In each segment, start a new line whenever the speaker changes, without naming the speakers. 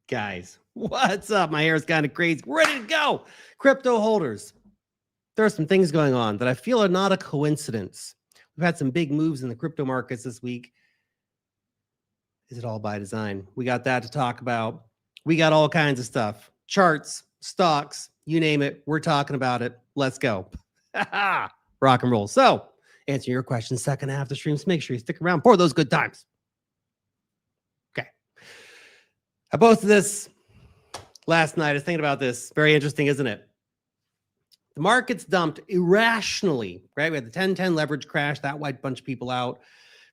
Guys, what's up? My hair is kind of crazy. We're ready to go. Crypto holders. There are some things going on that I feel are not a coincidence. We've had some big moves in the crypto markets this week. Is it all by design? We got that to talk about. We got all kinds of stuff. Charts, stocks, you name it. We're talking about it. Let's go. Rock and roll. So, answer your questions second half of the stream. So make sure you stick around for those good times. Okay. I posted this last night. I was thinking about this. Very interesting, isn't it? The markets dumped irrationally, right? We had the 10-10 leverage crash. That wiped a bunch of people out.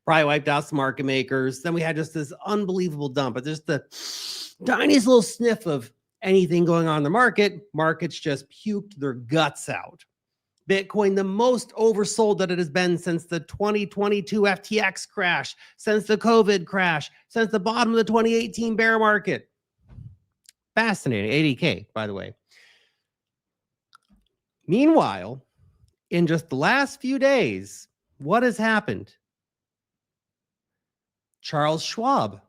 Probably wiped out some market makers. Then we had just this unbelievable dump, but just the tiniest little sniff of anything going on in the market. Markets just puked their guts out. Bitcoin, the most oversold that it has been since the 2022 FTX crash, since the COVID crash, since the bottom of the 2018 bear market. Fascinating. 80K, by the way. Meanwhile, in just the last few days, what has happened? Charles Schwab,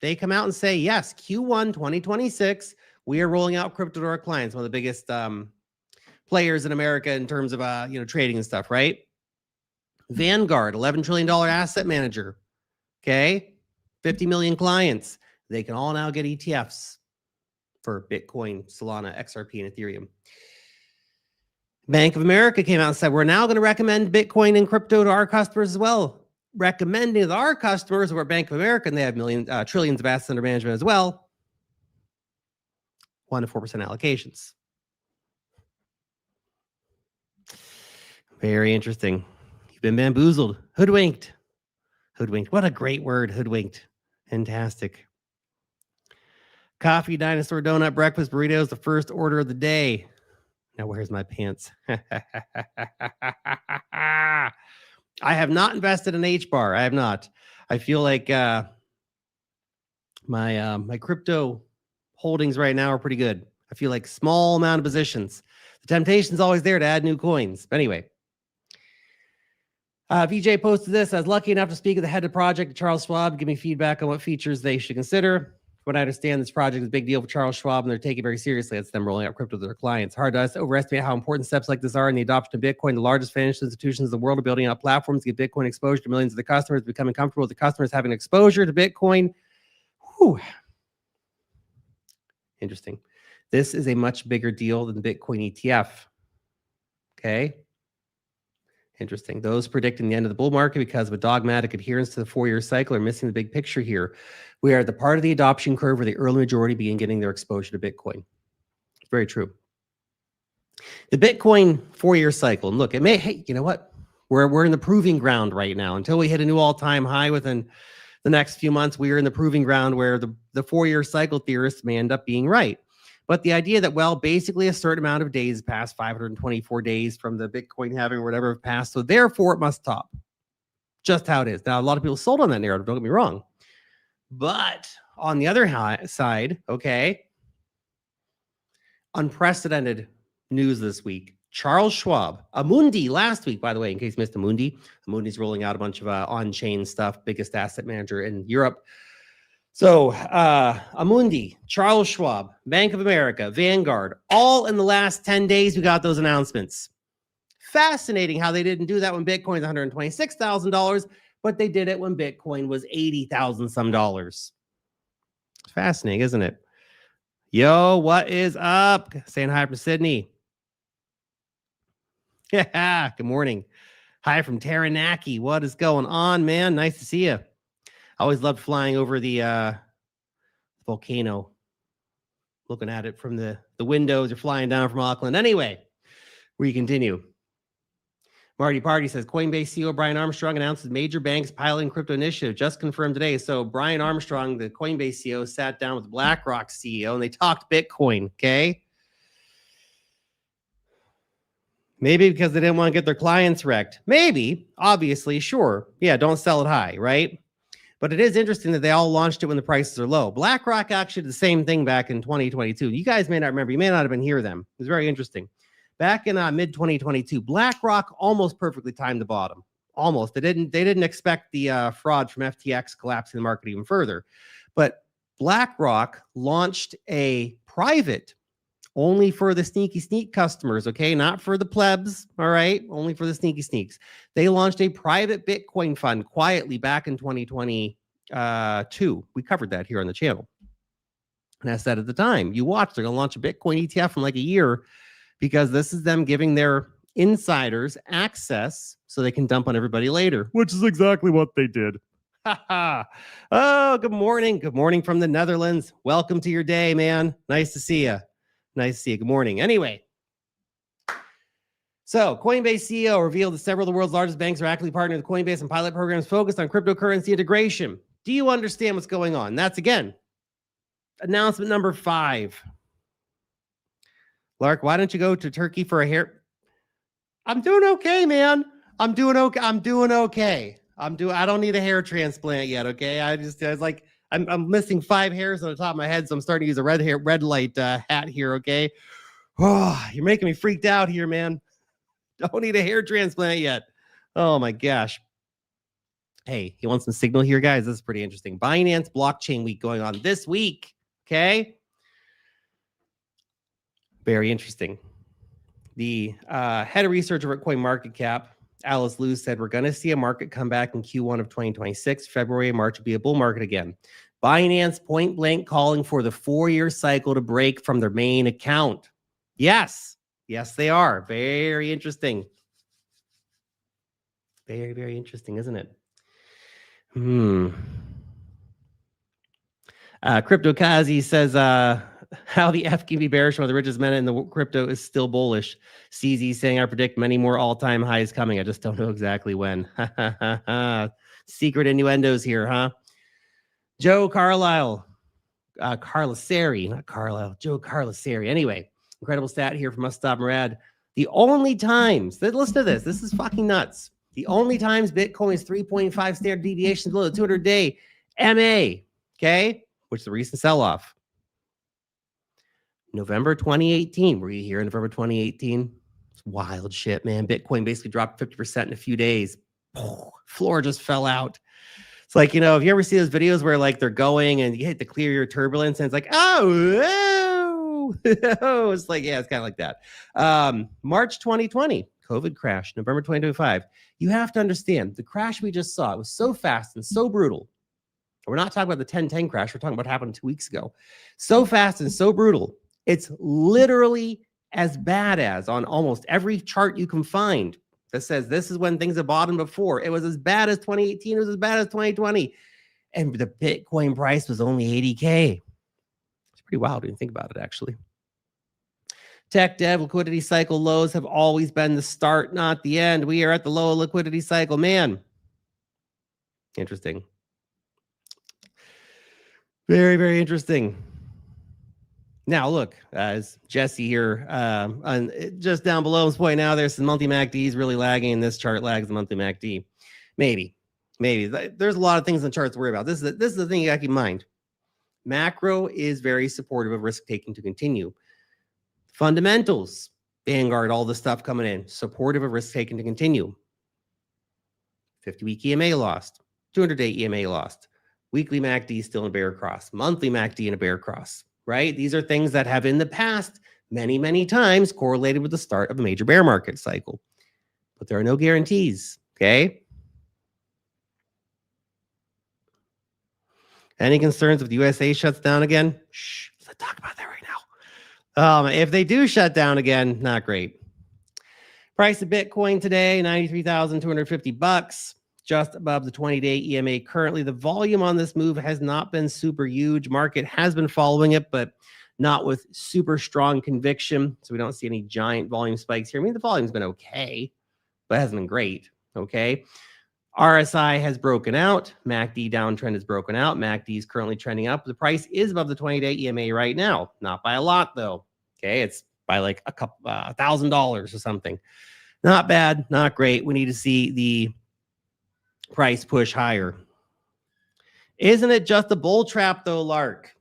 they come out and say, yes, Q1 2026, we are rolling out crypto to our clients, one of the biggest players in America in terms of trading and stuff, right? Vanguard, $11 trillion asset manager, okay? 50 million clients. They can all now get ETFs for Bitcoin, Solana, XRP, and Ethereum. Bank of America came out and said, we're now going to recommend Bitcoin and crypto to our customers as well. Recommending to our customers, we're Bank of America, and they have trillions of assets under management as well. 1 to 4% allocations. Very interesting. You've been bamboozled, hoodwinked. Hoodwinked. What a great word, hoodwinked. Fantastic. Coffee, dinosaur, donut, breakfast, burritos, the first order of the day. Now, where's my pants? I have not invested in H-bar. I have not. I feel like my crypto holdings right now are pretty good. I feel like small amount of positions. The temptation is always there to add new coins. But anyway, VJ posted this. I was lucky enough to speak with the head of the project, Charles Schwab, to give me feedback on what features they should consider. What I understand, this project is a big deal for Charles Schwab, and they're taking it very seriously. It's them rolling out crypto to their clients. Hard to us to overestimate how important steps like this are in the adoption of Bitcoin. The largest financial institutions in the world are building out platforms to get Bitcoin exposure to millions of the customers, becoming comfortable with the customers having exposure to Bitcoin. Whew. Interesting. This is a much bigger deal than the Bitcoin ETF. Okay. Interesting. Those predicting the end of the bull market because of a dogmatic adherence to the 4-year cycle are missing the big picture here. We are at the part of the adoption curve where the early majority begin getting their exposure to Bitcoin. It's very true. The Bitcoin 4-year cycle, and look, it may, hey, you know what? We're in the proving ground right now. Until we hit a new all-time high within the next few months, we are in the proving ground where the 4-year cycle theorists may end up being right. But the idea that, well, basically a certain amount of days passed, 524 days from the Bitcoin halving or whatever passed, so therefore it must top. Just how it is. Now, a lot of people sold on that narrative, don't get me wrong. But on the other side, okay, unprecedented news this week. Charles Schwab, Amundi last week, by the way, in case you missed Amundi. Amundi's rolling out a bunch of on-chain stuff, biggest asset manager in Europe. So Amundi, Charles Schwab, Bank of America, Vanguard, all in the last 10 days, we got those announcements. Fascinating how they didn't do that when Bitcoin's $126,000, but they did it when Bitcoin was $80,000 some dollars. Fascinating, isn't it? Yo, what is up? Saying hi from Sydney. Yeah, good morning. Hi from Taranaki. What is going on, man? Nice to see you. I always loved flying over the volcano, looking at it from the windows or flying down from Auckland. Anyway, we continue. Marty Party says, Coinbase CEO Brian Armstrong announces major banks piloting crypto initiative. Just confirmed today. So Brian Armstrong, the Coinbase CEO, sat down with BlackRock CEO, and they talked Bitcoin, okay? Maybe because they didn't want to get their clients wrecked. Maybe, obviously, sure. Yeah, don't sell it high, right? But it is interesting that they all launched it when the prices are low. BlackRock actually did the same thing back in 2022. You guys may not remember. You may not have been here then. It was very interesting. Back in mid-2022, BlackRock almost perfectly timed the bottom. Almost. They didn't expect the fraud from FTX collapsing the market even further. But BlackRock launched a private only for the sneak customers, okay? Not for the plebs, all right? Only for the sneaks. They launched a private Bitcoin fund quietly back in 2022. We covered that here on the channel. And I said at the time, you watch, they're going to launch a Bitcoin ETF in like a year because this is them giving their insiders access so they can dump on everybody later, which is exactly what they did. Oh, good morning. Good morning from the Netherlands. Welcome to your day, man. Nice to see you. Nice to see you. Good morning. Anyway, so Coinbase CEO revealed that several of the world's largest banks are actively partnering with Coinbase and pilot programs focused on cryptocurrency integration. Do you understand what's going on? That's, again, announcement number 5. Lark, why don't you go to Turkey for a hair? I'm doing okay, man. I'm doing okay. I don't need a hair transplant yet, okay? I was like, I'm missing 5 hairs on the top of my head, so I'm starting to use a red light hat here, okay? Oh, you're making me freaked out here, man. Don't need a hair transplant yet. Oh my gosh. Hey, you want some signal here, guys? This is pretty interesting. Binance Blockchain Week going on this week, okay? Very interesting. The head of research over at CoinMarketCap, Alice Liu, said we're going to see a market come back in Q1 of 2026. February and March will be a bull market again. Binance point blank calling for the 4-year cycle to break from their main account. Yes, they are. Very interesting. Very, very interesting, isn't it? Cryptokazi says, how the F can be bearish when the richest men in the crypto is still bullish. CZ saying, I predict many more all-time highs coming. I just don't know exactly when. Secret innuendos here, huh? Joe Carlisle. Carlisari, not Carlisle. Joe Carlisari. Anyway, incredible stat here from Mustaf Murad. The only times, listen to this. This is fucking nuts. The only times Bitcoin is 3.5 standard deviations below the 200-day MA, okay? Which is the recent sell-off. November 2018. Were you here in November 2018? It's wild shit, man. Bitcoin basically dropped 50% in a few days. Floor just fell out. It's like, you know, if you ever see those videos where like they're going and you hit to clear your turbulence and it's like, oh, it's like, yeah, it's kind of like that. March 2020, COVID crash, November 2025. You have to understand the crash we just saw. It was so fast and so brutal. We're not talking about the 1010 crash. We're talking about what happened 2 weeks ago. So fast and so brutal. It's literally as bad as on almost every chart you can find that says this is when things have bottomed before. It was as bad as 2018. It was as bad as 2020. And the Bitcoin price was only 80K. It's pretty wild when you think about it, actually. Tech dev liquidity cycle lows have always been the start, not the end. We are at the low liquidity cycle, man. Interesting. Very, very interesting. Now, look, as Jesse here, just down below is pointing out, there's some monthly MACDs really lagging, and this chart lags the monthly MACD. Maybe. There's a lot of things in the charts to worry about. This is the thing you got to keep in mind. Macro is very supportive of risk-taking to continue. Fundamentals, Vanguard, all this stuff coming in, supportive of risk-taking to continue. 50-week EMA lost. 200-day EMA lost. Weekly MACD still in a bear cross. Monthly MACD in a bear cross, right? These are things that have in the past many, many times correlated with the start of a major bear market cycle. But there are no guarantees, okay? Any concerns if the USA shuts down again? Shh, let's talk about that right now. If they do shut down again, not great. Price of Bitcoin today, $93,250. Just above the 20-day EMA currently. The volume on this move has not been super huge. Market has been following it, but not with super strong conviction. So we don't see any giant volume spikes here. I mean, the volume's been okay, but it hasn't been great, okay? RSI has broken out. MACD downtrend has broken out. MACD is currently trending up. The price is above the 20-day EMA right now. Not by a lot, though, okay? It's by like a couple $1,000 or something. Not bad, not great. We need to see the price push higher. Isn't it just a bull trap though, Lark?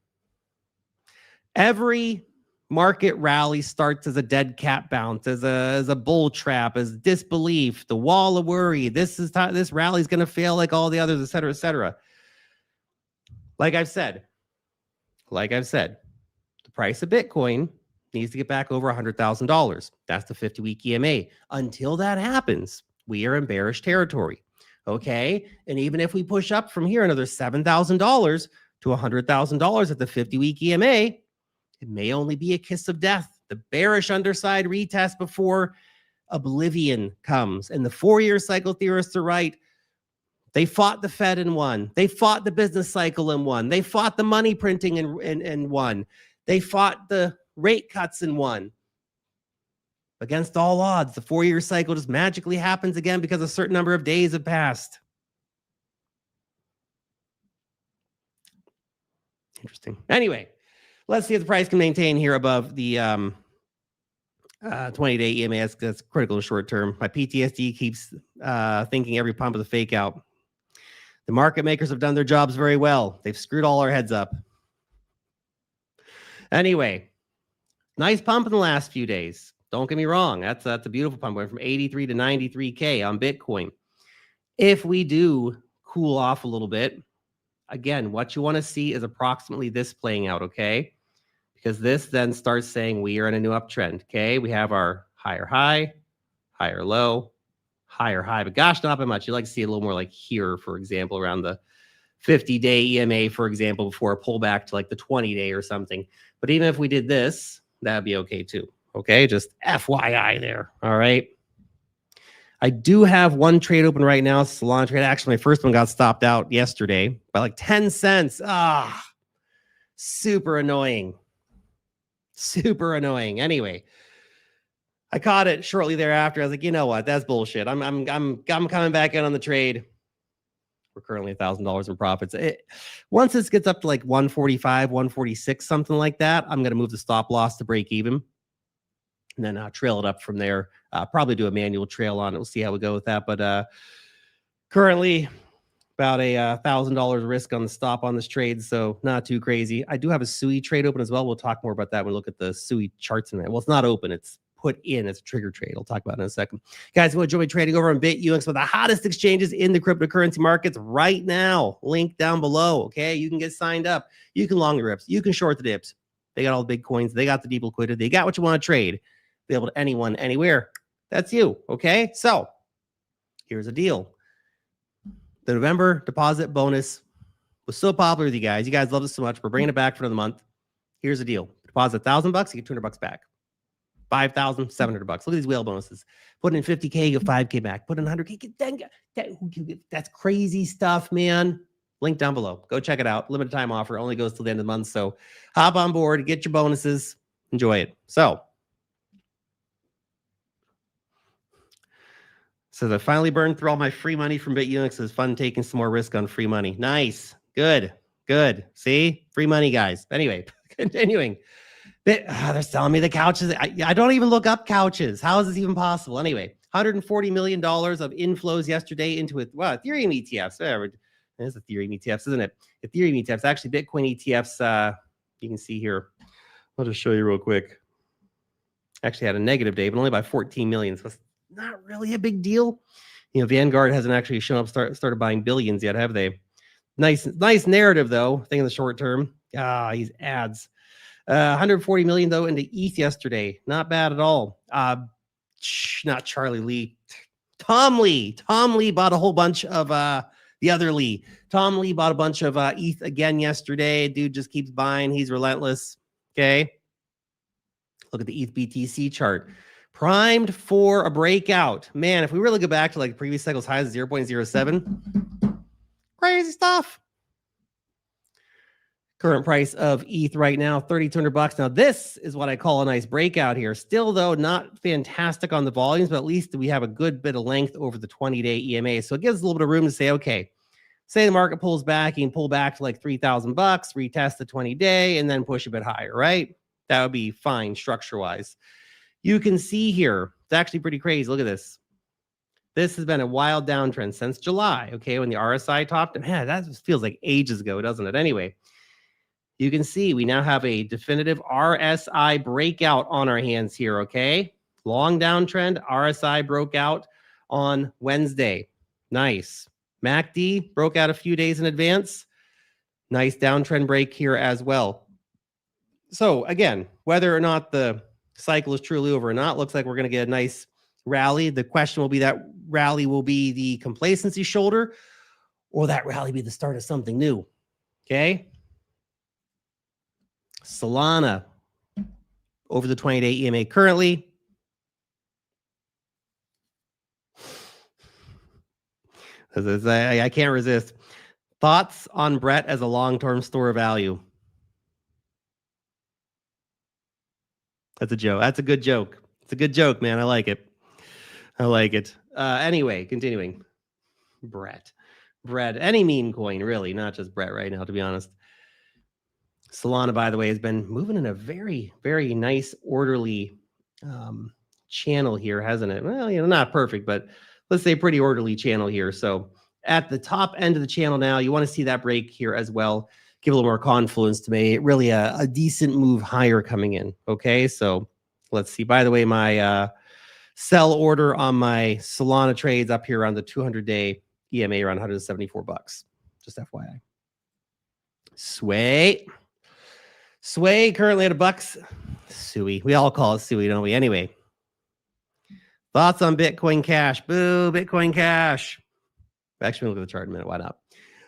Every market rally starts as a dead cat bounce, as a bull trap, as disbelief, the wall of worry. This rally is going to fail like all the others, et cetera, et cetera. Like I've said, like I've said, the price of Bitcoin needs to get back over $100,000. That's the 50-week EMA. Until that happens, we are in bearish territory. Okay. And even if we push up from here another $7,000 to $100,000 at the 50-week EMA, it may only be a kiss of death. The bearish underside retest before oblivion comes. And the 4-year cycle theorists are right. They fought the Fed and won. They fought the business cycle and won. They fought the money printing and won. They fought the rate cuts and won. Against all odds, the 4-year cycle just magically happens again because a certain number of days have passed. Interesting. Anyway, let's see if the price can maintain here above the 20-day EMA. That's critical in short term. My PTSD keeps thinking every pump is a fake out. The market makers have done their jobs very well. They've screwed all our heads up. Anyway, nice pump in the last few days. Don't get me wrong. That's a beautiful pump. Went from 83 to 93K on Bitcoin. If we do cool off a little bit, again, what you want to see is approximately this playing out, okay? Because this then starts saying we are in a new uptrend, okay? We have our higher high, higher low, higher high, but gosh, not by much. You'd like to see a little more like here, for example, around the 50-day EMA, for example, before a pullback to like the 20-day or something. But even if we did this, that'd be okay too. Okay, just FYI there. All right. I do have one trade open right now. Solana trade. Actually, my first one got stopped out yesterday by like 10 cents. Super annoying. Super annoying. Anyway, I caught it shortly thereafter. I was like, you know what? That's bullshit. I'm coming back in on the trade. We're currently $1,000 in profits. Once this gets up to like 145, 146, something like that, I'm going to move the stop loss to break even. And then I'll trail it up from there. Probably do a manual trail on it. We'll see how we go with that. But currently about a $1,000 risk on the stop on this trade. So not too crazy. I do have a SUI trade open as well. We'll talk more about that when we look at the SUI charts in there. Well, it's not open. It's put in as a trigger trade. I'll talk about it in a second. Guys, you want to join me trading over on BitUX with the hottest exchanges in the cryptocurrency markets right now. Link down below. Okay. You can get signed up. You can long the rips. You can short the dips. They got all the big coins. They got the deep liquidity. They got what you want to trade. Be able to anyone, anywhere. That's you. Okay. So here's a deal. The November deposit bonus was so popular with you guys. You guys love this so much. We're bringing it back for another month. Here's the deal. Deposit $1,000, you get $200 back. 5,000, $700. Look at these whale bonuses. Put in 50K, get 5K back. Put in 100K, that's crazy stuff, man. Link down below. Go check it out. Limited time offer. Only goes till the end of the month. So hop on board, get your bonuses, enjoy it. So I finally burned through all my free money from BitUnix. It's fun taking some more risk on free money. Nice. Good. See? Free money, guys. Anyway, continuing. They're selling me the couches. I don't even look up couches. How is this even possible? Anyway, $140 million of inflows yesterday into it. Well, Ethereum ETFs. There's Ethereum ETFs, isn't it? Ethereum ETFs. Actually, Bitcoin ETFs. You can see here. I'll just show you real quick. Actually had a negative day, but only by 14 million. So it's not really a big deal. You know, Vanguard hasn't actually shown up, started buying billions yet, have they? Nice narrative, though. Thing in the short term. These ads. 140 million, though, into ETH yesterday. Not bad at all. Not Charlie Lee. Tom Lee. Tom Lee bought a whole bunch of the other Lee. Tom Lee bought a bunch of ETH again yesterday. Dude just keeps buying. He's relentless. Okay. Look at the ETH BTC chart. Primed for a breakout. Man, if we really go back to like previous cycles highs, 0.07, crazy stuff. Current price of ETH right now, $3,200. Now, this is what I call a nice breakout here. Still, though, not fantastic on the volumes, but at least we have a good bit of length over the 20-day EMA. So it gives us a little bit of room to say, okay, say the market pulls back, you can pull back to like $3,000, retest the 20-day, and then push a bit higher, right? That would be fine structure-wise. You can see here, it's actually pretty crazy. Look at this. This has been a wild downtrend since July, okay, when the RSI topped. Man, that just feels like ages ago, doesn't it? Anyway, you can see we now have a definitive RSI breakout on our hands here, okay? Long downtrend, RSI broke out on Wednesday. Nice. MACD broke out a few days in advance. Nice downtrend break here as well. So again, whether or not the cycle is truly over or not, looks like we're going to get a nice rally. The question will be, that rally will be the complacency shoulder, or that rally be the start of something new. Okay. Solana over the 20-day EMA currently. I can't resist. Thoughts on Brett as a long-term store of value? That's a joke. That's a good joke. It's a good joke, man. I like it. I like it. Anyway, continuing. Brett. Any meme coin, really, not just Brett right now, to be honest. Solana, by the way, has been moving in a very, very nice, orderly channel here, hasn't it? Well, not perfect, but let's say pretty orderly channel here. So at the top end of the channel now, you want to see that break here as well. Give a little more confluence to me. Really a decent move higher coming in. Okay, so let's see. By the way, my sell order on my Solana trades up here around the 200-day EMA around $174. Just FYI. Sway currently at $1. Suey. We all call it Suey, don't we? Anyway. Thoughts on Bitcoin Cash? Boo, Bitcoin Cash. Actually, look at the chart in a minute. Why not?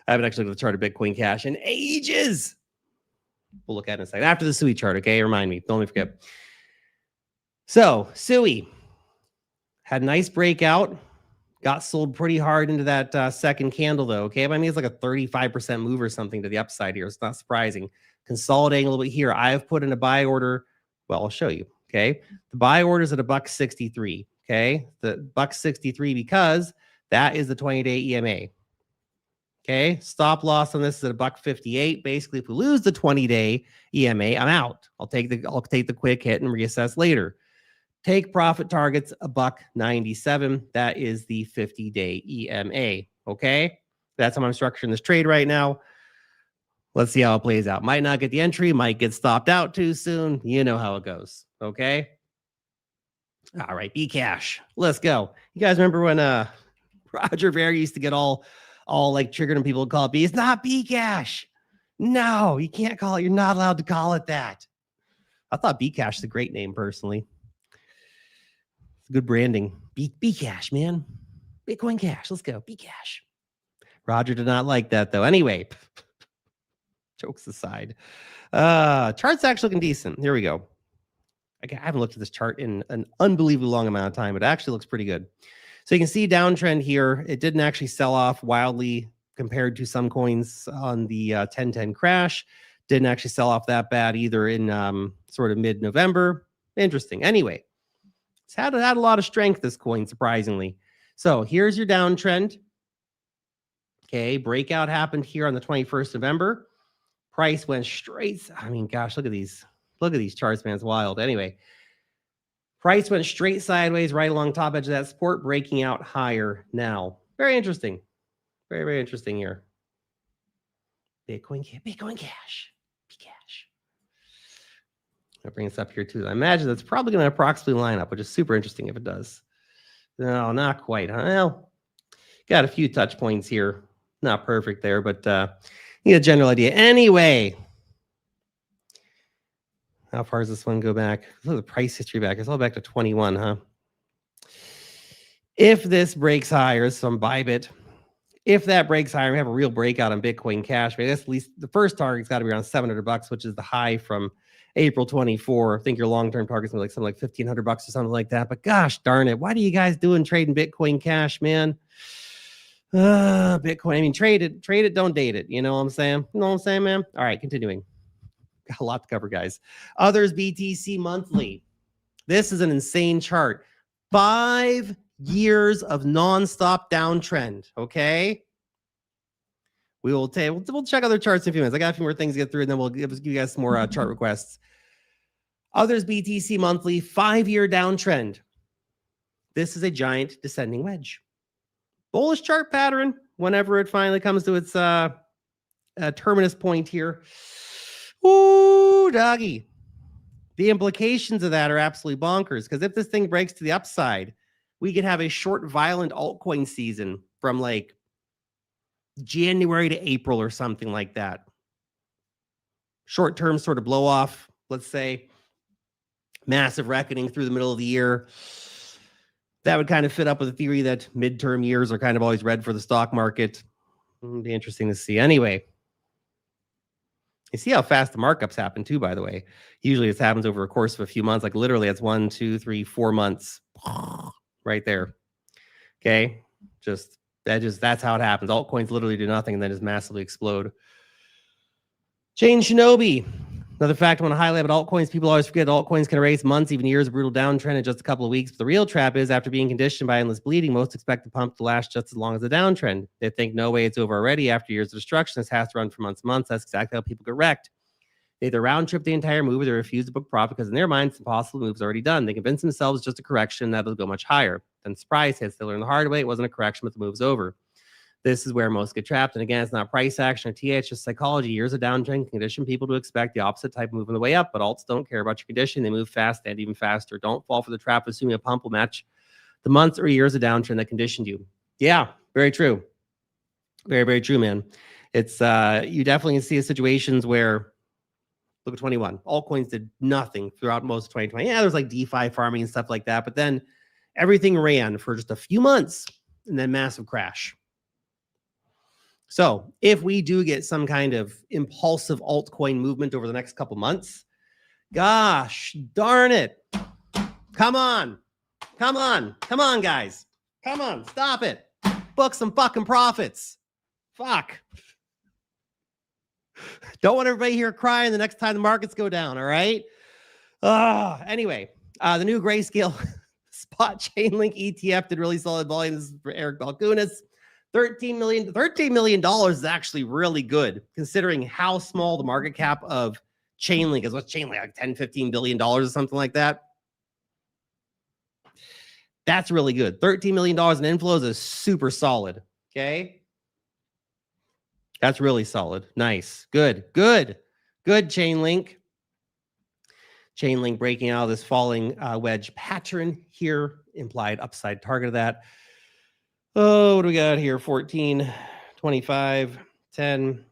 I haven't actually looked at the chart of Bitcoin Cash in ages. We'll look at it in a second. After the Suey chart, okay? Remind me. Don't forget. So, Suey had a nice breakout. Got sold pretty hard into that second candle, though, okay? I mean, it's like a 35% move or something to the upside here. It's not surprising. Consolidating a little bit here. I have put in a buy order. Well, I'll show you, okay? The buy order is at $1.63, okay? The $1.63 because that is the 20-day EMA. Okay, stop loss on this is at $1.58. Basically, if we lose the 20-day EMA, I'm out. I'll take the quick hit and reassess later. Take profit targets $1.97. That is the 50-day EMA. Okay, that's how I'm structuring this trade right now. Let's see how it plays out. Might not get the entry, might get stopped out too soon. You know how it goes. Okay. All right, Bcash. Let's go. You guys remember when Roger Ver used to get all like triggered and people would call it B? It's not Bcash. No, you can't call it. You're not allowed to call it that. I thought Bcash is a great name personally. It's good branding. Bcash, man. Bitcoin Cash. Let's go. Bcash. Roger did not like that though. Anyway, jokes aside, chart's actually looking decent. Here we go. I haven't looked at this chart in an unbelievably long amount of time, but it actually looks pretty good. So you can see downtrend here. It didn't actually sell off wildly compared to some coins on the 1010 crash. Didn't actually sell off that bad either in sort of mid-November. Interesting. Anyway, it's had a lot of strength, this coin, surprisingly. So here's your downtrend. Okay, breakout happened here on the 21st of November. Price went straight. I mean, gosh, look at these. Look at these charts, man. It's wild. Anyway, price went straight sideways right along top edge of that support, breaking out higher now. Very interesting. Very, very interesting here. Bitcoin Cash. Bcash. I'll bring this up here too. I imagine that's probably going to approximately line up, which is super interesting if it does. No, not quite. Huh? Well, got a few touch points here. Not perfect there, but you get a general idea. Anyway, how far does this one go back? Look at the price history back. It's all back to 21, huh? If this breaks higher, some Bybit. If that breaks higher, we have a real breakout on Bitcoin Cash. But that's at least the first target's got to be around $700, which is the high from April 24. I think your long-term target's gonna be like something like $1,500 or something like that. But gosh darn it, why do you guys doing trading Bitcoin Cash, man? Bitcoin. I mean, trade it, don't date it. You know what I'm saying? You know what I'm saying, man? All right, continuing. Got a lot to cover, guys. Others BTC monthly. This is an insane chart. 5 years of nonstop downtrend. Okay. We'll check other charts in a few minutes. I got a few more things to get through, and then we'll give you guys some more chart requests. Others BTC monthly, 5-year downtrend. This is a giant descending wedge. Bullish chart pattern whenever it finally comes to its terminus point here. Ooh, doggy. The implications of that are absolutely bonkers, because if this thing breaks to the upside, we could have a short, violent altcoin season from like January to April or something like that. Short-term sort of blow off, let's say, massive reckoning through the middle of the year. That would kind of fit up with the theory that midterm years are kind of always red for the stock market. It'll be interesting to see. Anyway, you see how fast the markups happen too, by the way. Usually this happens over a course of a few months. Like literally it's 1, 2, 3, 4 months right there. Okay. That's how it happens. Altcoins literally do nothing and then just massively explode. Chain Shinobi. Another fact I want to highlight about altcoins. People always forget altcoins can erase months, even years of brutal downtrend in just a couple of weeks. But the real trap is after being conditioned by endless bleeding, most expect the pump to last just as long as the downtrend. They think, no way, it's over already. After years of destruction, this has to run for months and months. That's exactly how people get wrecked. They either round trip the entire move or they refuse to book profit because in their minds, the impossible move's already done. They convince themselves it's just a correction that'll go much higher. Then surprise hits. They learn the hard way. It wasn't a correction, but the move's over. This is where most get trapped. And again, it's not price action or TA, it's just psychology. Years of downtrend can condition people to expect the opposite type of move on the way up, but alts don't care about your condition. They move fast and even faster. Don't fall for the trap of assuming a pump will match the months or years of downtrend that conditioned you. Yeah, very true. Very, very true, man. It's you definitely see situations where, look at 21. Altcoins did nothing throughout most of 2020. Yeah, there's like DeFi farming and stuff like that, but then everything ran for just a few months and then massive crash. So if we do get some kind of impulsive altcoin movement over the next couple months, gosh darn it. Come on, guys. Come on, stop it. Book some fucking profits. Fuck. Don't want everybody here crying the next time the markets go down, all right? Anyway, the new Grayscale spot Chainlink ETF did really solid volume. This is for Eric Balkunas. $13 million is actually really good considering how small the market cap of Chainlink is. What's Chainlink, like $10-15 billion or something like that? That's really good. $13 million in inflows is super solid. Okay. That's really solid. Nice. Good Chainlink. Chainlink breaking out of this falling wedge pattern here. Implied upside target of that. Oh, what do we got here? 14, 25, 10.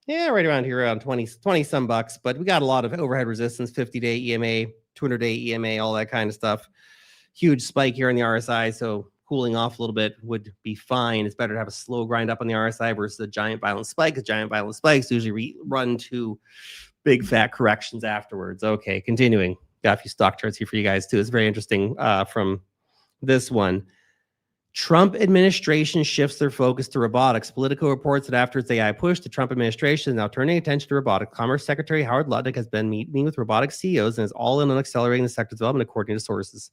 Yeah, right around here, around 20 some bucks. But we got a lot of overhead resistance, 50-day EMA, 200-day EMA, all that kind of stuff. Huge spike here in the RSI. So cooling off a little bit would be fine. It's better to have a slow grind up on the RSI versus a giant violent spike. Because giant violent spikes usually run to big fat corrections afterwards. Okay, continuing. Got a few stock charts here for you guys too. It's very interesting from this one. Trump administration shifts their focus to robotics. Politico reports that after its AI push, the Trump administration is now turning attention to robotics. Commerce Secretary Howard Lutnick has been meeting with robotics CEOs and is all in on accelerating the sector's development, according to sources.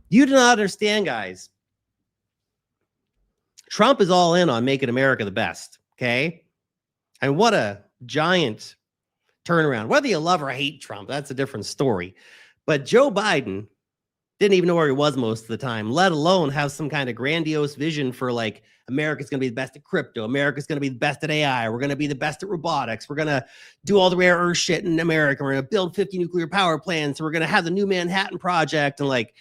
You do not understand, guys. Trump is all in on making America the best, okay? And what a giant turnaround. Whether you love or hate Trump, that's a different story. But Joe Biden didn't even know where he was most of the time, let alone have some kind of grandiose vision for like, America's going to be the best at crypto. America's going to be the best at AI. We're going to be the best at robotics. We're going to do all the rare earth shit in America. We're going to build 50 nuclear power plants. We're going to have the new Manhattan Project. And like,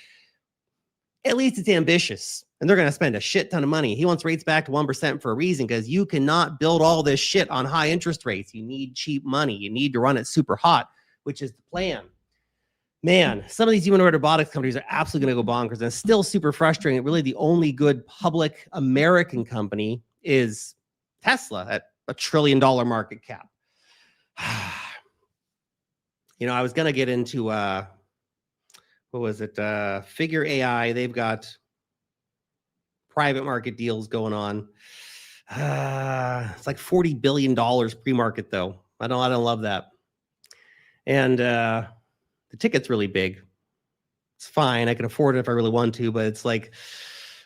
at least it's ambitious. And they're going to spend a shit ton of money. He wants rates back to 1% for a reason, because you cannot build all this shit on high interest rates. You need cheap money. You need to run it super hot, which is the plan. Man, some of these humanoid robotics companies are absolutely going to go bonkers, and it's still super frustrating. Really, the only good public American company is Tesla at $1 trillion market cap. You know, I was going to get into, what was it? Figure AI. They've got private market deals going on. It's like $40 billion pre-market, though. I don't love that. And, the ticket's really big. It's fine. I can afford it if I really want to, but it's like,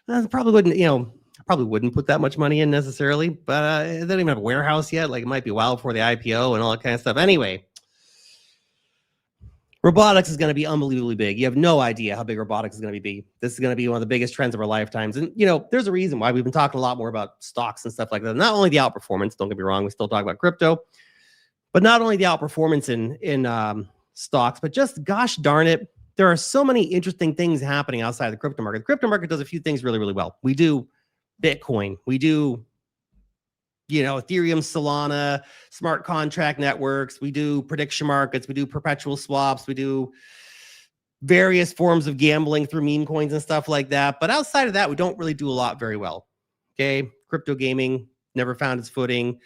I probably wouldn't put that much money in necessarily, but they don't even have a warehouse yet. Like, it might be a while before the IPO and all that kind of stuff. Anyway, robotics is going to be unbelievably big. You have no idea how big robotics is going to be. This is going to be one of the biggest trends of our lifetimes. And, you know, there's a reason why we've been talking a lot more about stocks and stuff like that. Not only the outperformance, don't get me wrong, we still talk about crypto, but not only the outperformance in stocks, but just gosh darn it, there are so many interesting things happening outside the crypto market. The crypto market does a few things really, really well. We do Bitcoin. We do you know, Ethereum, Solana, smart contract networks. We do prediction markets. We do perpetual swaps. We do various forms of gambling through meme coins and stuff like that. But outside of that, we don't really do a lot very well. Okay. Crypto gaming never found its footing.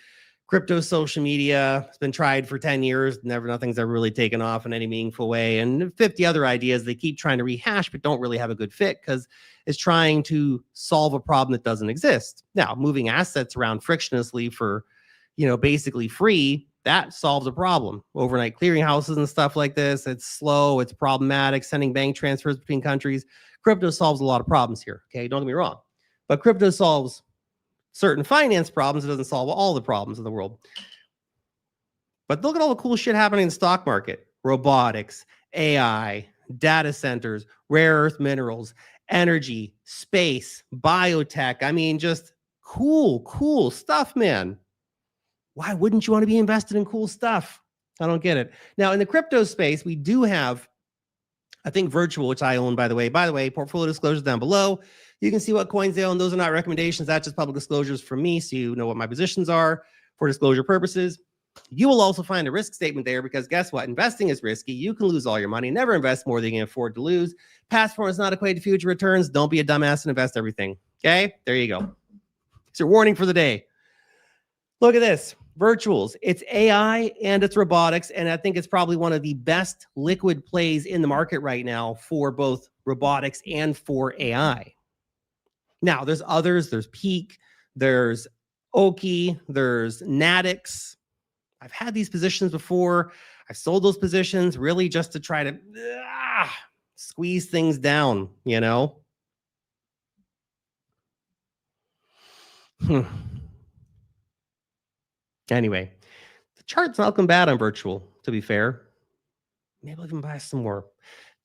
Crypto social media has been tried for 10 years. Nothing's ever really taken off in any meaningful way. And 50 other ideas they keep trying to rehash, but don't really have a good fit because it's trying to solve a problem that doesn't exist. Now, moving assets around frictionlessly for, you know, basically free, that solves a problem. Overnight clearinghouses and stuff like this, it's slow, it's problematic, sending bank transfers between countries. Crypto solves a lot of problems here, okay? Don't get me wrong. But crypto solves certain finance problems. It doesn't solve all the problems in the world. But look at all the cool shit happening in the stock market. Robotics, AI, data centers, rare earth minerals, energy, space, biotech. I mean, just cool stuff, man. Why wouldn't you want to be invested in cool stuff? I don't get it. Now, in the crypto space, we do have, I think, Virtual, which I own, by the way. By the way, portfolio disclosures down below. You can see what coins they own. Those are not recommendations. That's just public disclosures from me, so you know what my positions are for disclosure purposes. You will also find a risk statement there because guess what? Investing is risky. You can lose all your money. Never invest more than you can afford to lose. Past performance is not equated to future returns. Don't be a dumbass and invest everything. Okay? There you go. It's your warning for the day. Look at this. Virtuals. It's AI and it's robotics. And I think it's probably one of the best liquid plays in the market right now for both robotics and for AI. Now, there's others. There's Peak. There's Oki. There's Natix. I've had these positions before. I've sold those positions really just to try to squeeze things down, you know? Anyway, the chart's not looking bad on Virtual, to be fair. Maybe I'll even buy some more.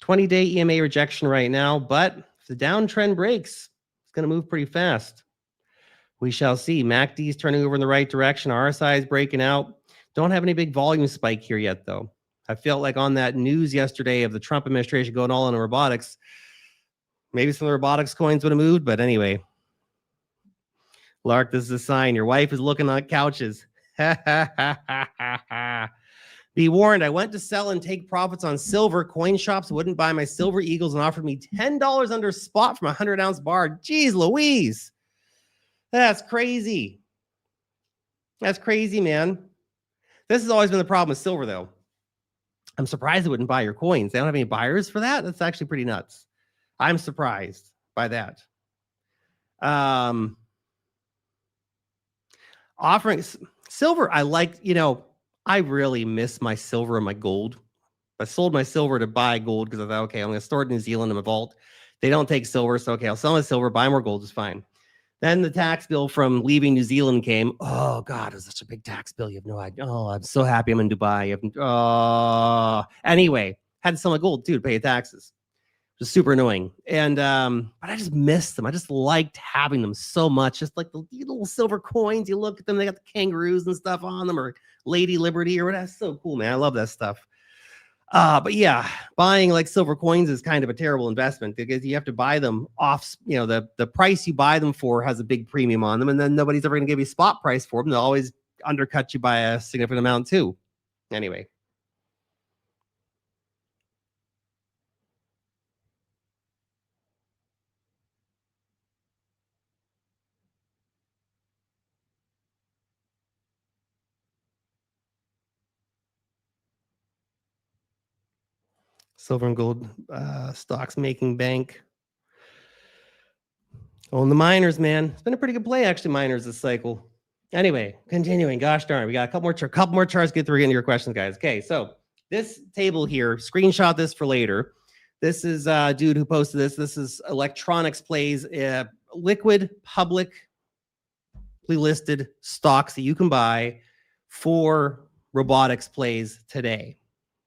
20-day EMA rejection right now, but if the downtrend breaks, it's going to move pretty fast. We shall see. MACD is turning over in the right direction. RSI is breaking out. Don't have any big volume spike here yet, though. I felt like on that news yesterday of the Trump administration going all in robotics, maybe some of the robotics coins would have moved, but anyway. Lark, this is a sign. Your wife is looking on couches. Be warned, I went to sell and take profits on silver. Coin shops wouldn't buy my silver eagles and offered me $10 under spot from a 100-ounce bar. Jeez Louise. That's crazy. That's crazy, man. This has always been the problem with silver, though. I'm surprised they wouldn't buy your coins. They don't have any buyers for that. That's actually pretty nuts. I'm surprised by that. Offering silver, I like, you know, I really miss my silver and my gold. I sold my silver to buy gold because I thought, okay, I'm going to store it in New Zealand in my vault. They don't take silver, so okay, I'll sell my silver, buy more gold, is fine. Then the tax bill from leaving New Zealand came. Oh, God, it was such a big tax bill. You have no idea. Oh, I'm so happy I'm in Dubai. Anyway, had to sell my gold, too, to pay taxes. It was super annoying. And but I just missed them. I just liked having them so much. Just like the little silver coins. You look at them, they got the kangaroos and stuff on them, or Lady Liberty or whatever. That's so cool, man. I love that stuff. But yeah, buying like silver coins is kind of a terrible investment because you have to buy them off, you know, the price you buy them for has a big premium on them, and then nobody's ever going to give you a spot price for them. They'll always undercut you by a significant amount too. Anyway. Silver and gold stocks making bank. Own the miners, man. It's been a pretty good play, actually, miners this cycle. Anyway, continuing. Gosh darn, we got a couple more charts to get through into your questions, guys. Okay, so this table here, screenshot this for later. This is a dude who posted this. This is electronics plays, liquid, publicly listed stocks that you can buy for robotics plays today.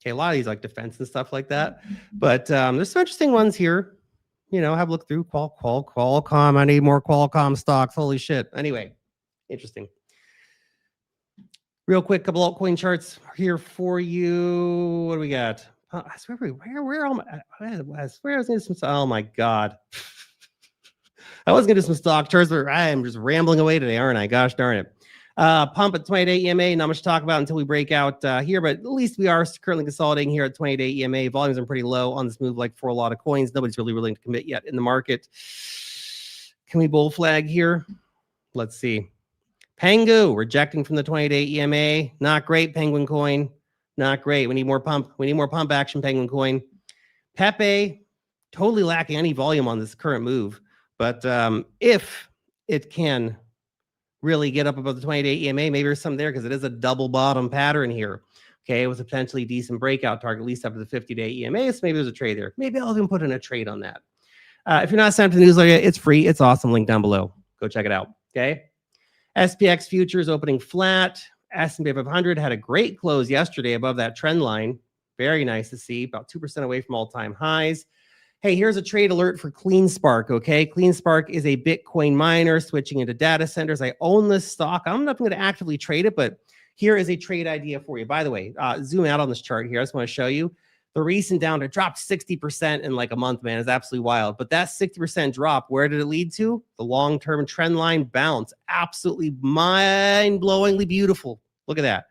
Okay, a lot of these like defense and stuff like that. But there's some interesting ones here. You know, have a look through Qualcomm. I need more Qualcomm stocks. Holy shit. Anyway, interesting. Real quick, couple altcoin charts here for you. What do we got? I swear, where all my, I swear I was gonna do some, oh my God. I was gonna do some stock charts, but I am just rambling away today, aren't I? Gosh darn it. Pump at 20-day EMA, not much to talk about until we break out here, but at least we are currently consolidating here at 20-day EMA. Volumes are pretty low on this move, like for a lot of coins. Nobody's really willing to commit yet in the market. Can we bull flag here? Let's see. Pengu rejecting from the 20-day EMA. Not great, Penguin coin. Not great. We need more pump. We need more pump action, Penguin coin. Pepe, totally lacking any volume on this current move. But if it can really get up above the 20-day EMA, maybe there's something there because it is a double bottom pattern here. Okay, it was a potentially decent breakout target, at least up to the 50-day EMA. So maybe there's a trade there. Maybe I'll even put in a trade on that. If you're not signed up to the newsletter, it's free. It's awesome. Link down below. Go check it out. Okay. SPX futures opening flat. S&P 500 had a great close yesterday above that trend line. Very nice to see. About 2% away from all-time highs. Hey, here's a trade alert for CleanSpark, okay? CleanSpark is a Bitcoin miner switching into data centers. I own this stock. I'm not going to actively trade it, but here is a trade idea for you. By the way, zoom out on this chart here. I just want to show you. The recent down, it dropped 60% in like a month, man. It's absolutely wild. But that 60% drop, where did it lead to? The long-term trend line bounce. Absolutely mind-blowingly beautiful. Look at that.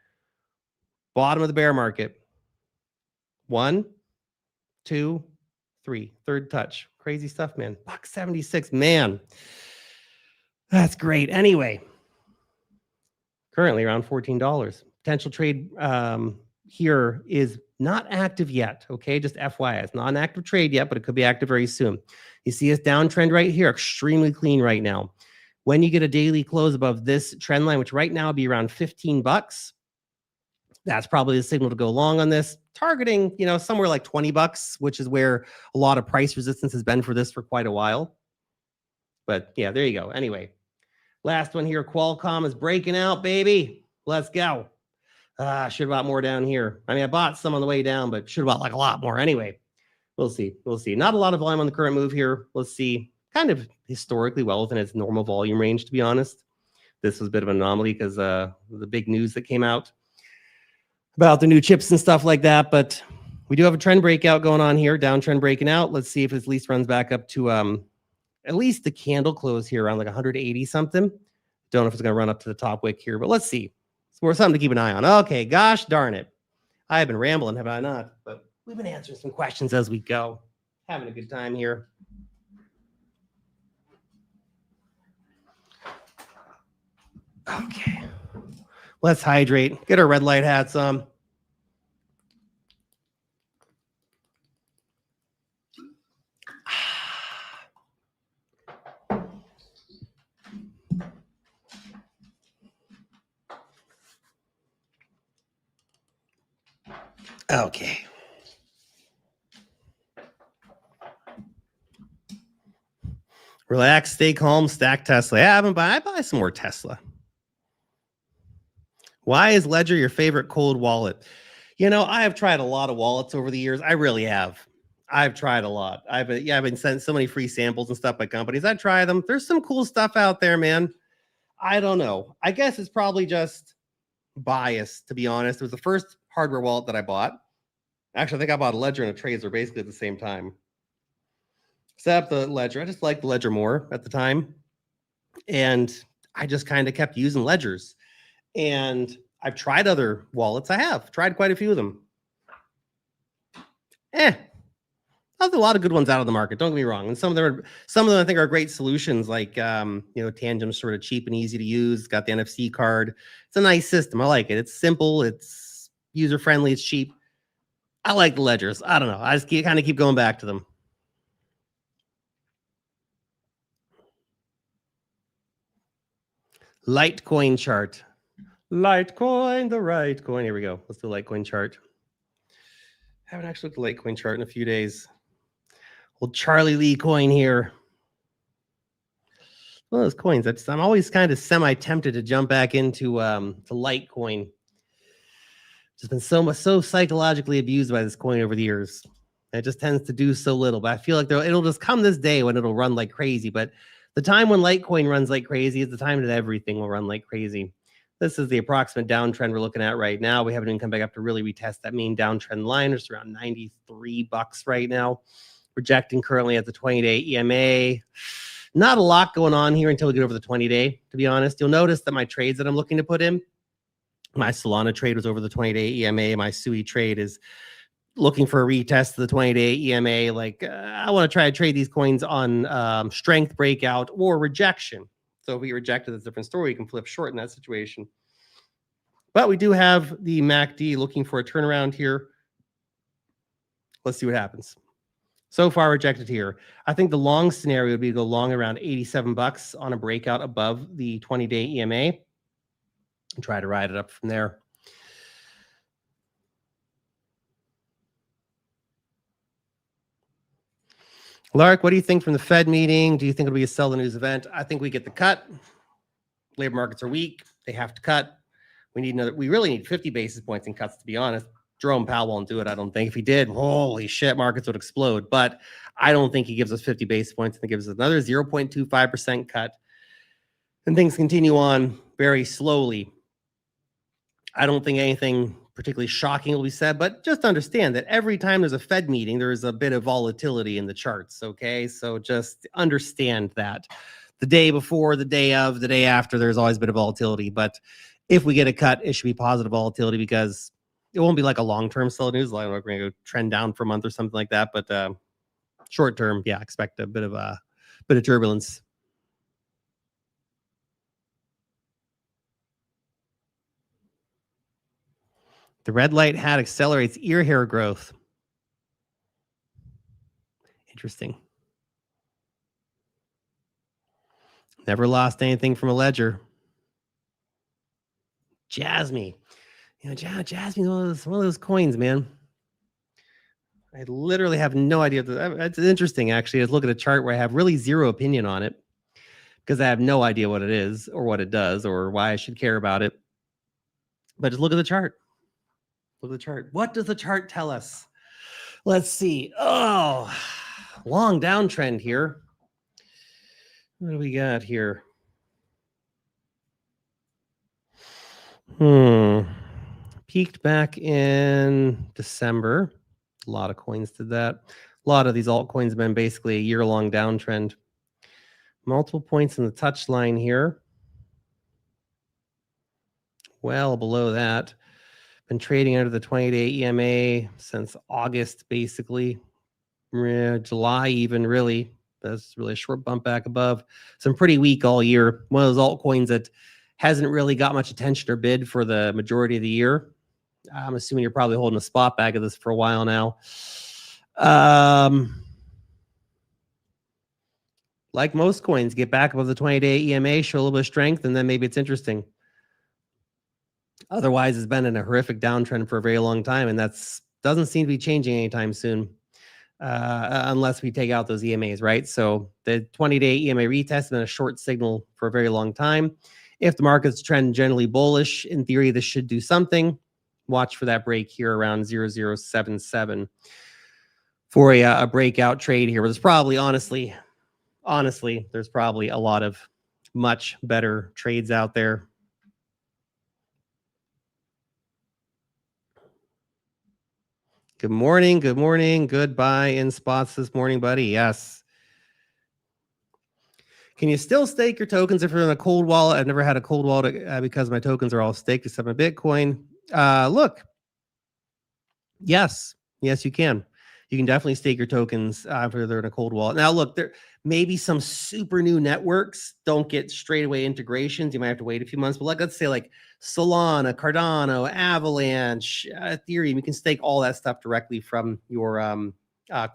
Bottom of the bear market. 1, 2, 3. Third touch. Crazy stuff, man. $1.76. Man, that's great. Anyway, currently around $14. Potential trade here is not active yet. Okay, just FYI, it's not an active trade yet, but it could be active very soon. You see this downtrend right here, extremely clean right now. When you get a daily close above this trend line, which right now would be around $15, that's probably the signal to go long on this, targeting, you know, somewhere like $20, which is where a lot of price resistance has been for this for quite a while. But yeah, there you go. Anyway, last one here, Qualcomm is breaking out, baby. Let's go. Should have bought more down here. I mean, I bought some on the way down, but should have bought like a lot more. Anyway, we'll see. We'll see. Not a lot of volume on the current move here. Let's see. Kind of historically well within its normal volume range, to be honest. This was a bit of an anomaly because the big news that came out about the new chips and stuff like that. But we do have a trend breakout going on here, downtrend breaking out. Let's see if it at least runs back up to at least the candle close here around like 180 something. Don't know if it's going to run up to the top wick here, but let's see. It's more something to keep an eye on. Okay, gosh darn it. I have been rambling, have I not? But we've been answering some questions as we go. Having a good time here. Okay. Let's hydrate. Get our red light hats on. Okay. Relax, stay calm, stack Tesla. Yeah, I buy some more Tesla. Why is Ledger your favorite cold wallet? You know, I have tried a lot of wallets over the years. I really have. I've tried a lot. I've been sent so many free samples and stuff by companies. I try them. There's some cool stuff out there, man. I don't know. I guess it's probably just bias, to be honest. It was the first hardware wallet that I bought. Actually, I think I bought a Ledger and a Trezor basically at the same time. Except the Ledger. I just liked the Ledger more at the time. And I just kind of kept using Ledgers. And I've tried other wallets. I have tried quite a few of them. There's a lot of good ones out of the market. Don't get me wrong. And some of them I think are great solutions, like Tangem's sort of cheap and easy to use. It's got the NFC card. It's a nice system. I like it. It's simple. It's user friendly. It's cheap. I like the Ledgers. I don't know. I just kind of keep going back to them. Litecoin chart. Litecoin, the right coin. Here we go. Let's do Litecoin chart. I haven't actually looked at the Litecoin chart in a few days. Old Charlie Lee coin here. One of those coins. I'm always kind of semi-tempted to jump back into to Litecoin. Just been so psychologically abused by this coin over the years. It just tends to do so little. But I feel like it'll just come this day when it'll run like crazy. But the time when Litecoin runs like crazy is the time that everything will run like crazy. This is the approximate downtrend we're looking at right now. We haven't even come back up to really retest that main downtrend line. It's around $93 right now. Projecting currently at the 20-day EMA. Not a lot going on here until we get over the 20-day, to be honest. You'll notice that my trades that I'm looking to put in, my Solana trade was over the 20-day EMA. My SUI trade is looking for a retest of the 20-day EMA. Like, I want to try to trade these coins on strength breakout or rejection. So if we reject it, it's a different story. You can flip short in that situation. But we do have the MACD looking for a turnaround here. Let's see what happens. So far rejected here. I think the long scenario would be to go long around 87 bucks on a breakout above the 20-day EMA and try to ride it up from there. Lark, what do you think from the Fed meeting? Do you think it'll be a sell the news event? I think we get the cut. Labor markets are weak. They have to cut. We really need 50 basis points in cuts, to be honest. Jerome Powell won't do it, I don't think. If he did, holy shit, markets would explode. But I don't think he gives us 50 basis points. I think he gives us another 0.25% cut. And things continue on very slowly. I don't think anything particularly shocking will be said, but just understand that every time there's a Fed meeting, there's a bit of volatility in the charts, okay? So just understand that. The day before, the day of, the day after, there's always a bit of volatility. But if we get a cut, it should be positive volatility because it won't be like a long-term sell news. Like we're going to go trend down for a month or something like that. But short-term, yeah, expect a bit of turbulence. The red light hat accelerates ear hair growth. Interesting. Never lost anything from a ledger. Jasmy. You know, Jasmy's one of those coins, man. I literally have no idea. It's interesting, actually, to look at a chart where I have really zero opinion on it because I have no idea what it is or what it does or why I should care about it. But just look at the chart. Look at the chart. What does the chart tell us? Let's see. Oh, long downtrend here. What do we got here? Peaked back in December. A lot of coins did that. A lot of these altcoins have been basically a year-long downtrend. Multiple points in the touch line here. Well below that. Been trading under the 20-day EMA since August, basically. July even, really. That's really a short bump back above. Some pretty weak all year. One of those altcoins that hasn't really got much attention or bid for the majority of the year. I'm assuming you're probably holding a spot bag of this for a while now. Like most coins, get back above the 20-day EMA, show a little bit of strength, and then maybe it's interesting. Otherwise, it's been in a horrific downtrend for a very long time, and that's doesn't seem to be changing anytime soon, unless we take out those EMAs, right? So the 20-day EMA retest has been a short signal for a very long time. If the market's trend generally bullish, in theory, this should do something. Watch for that break here around 0077 for a breakout trade here. But there's probably, honestly, there's probably a lot of much better trades out there. Good morning. Good morning. Goodbye in spots this morning, buddy. Yes. Can you still stake your tokens if you're in a cold wallet? I've never had a cold wallet because my tokens are all staked except my Bitcoin. Look. Yes, you can. You can definitely stake your tokens after they're in a cold wallet. Now, look, there maybe some super new networks don't get straight away integrations. You might have to wait a few months, but let's say like Solana, Cardano, Avalanche, Ethereum, you can stake all that stuff directly from your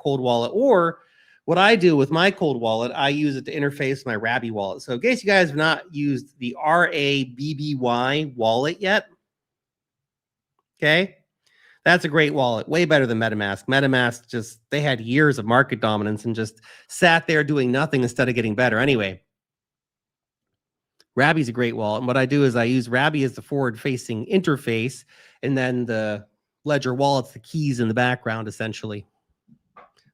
cold wallet. Or what I do with my cold wallet, I use it to interface with my Rabby wallet. So in case you guys have not used the RABBY wallet yet, okay? That's a great wallet, way better than MetaMask. MetaMask just, they had years of market dominance and just sat there doing nothing instead of getting better. Anyway, Rabby's a great wallet. And what I do is I use Rabby as the forward-facing interface, and then the Ledger wallet's the keys in the background, essentially.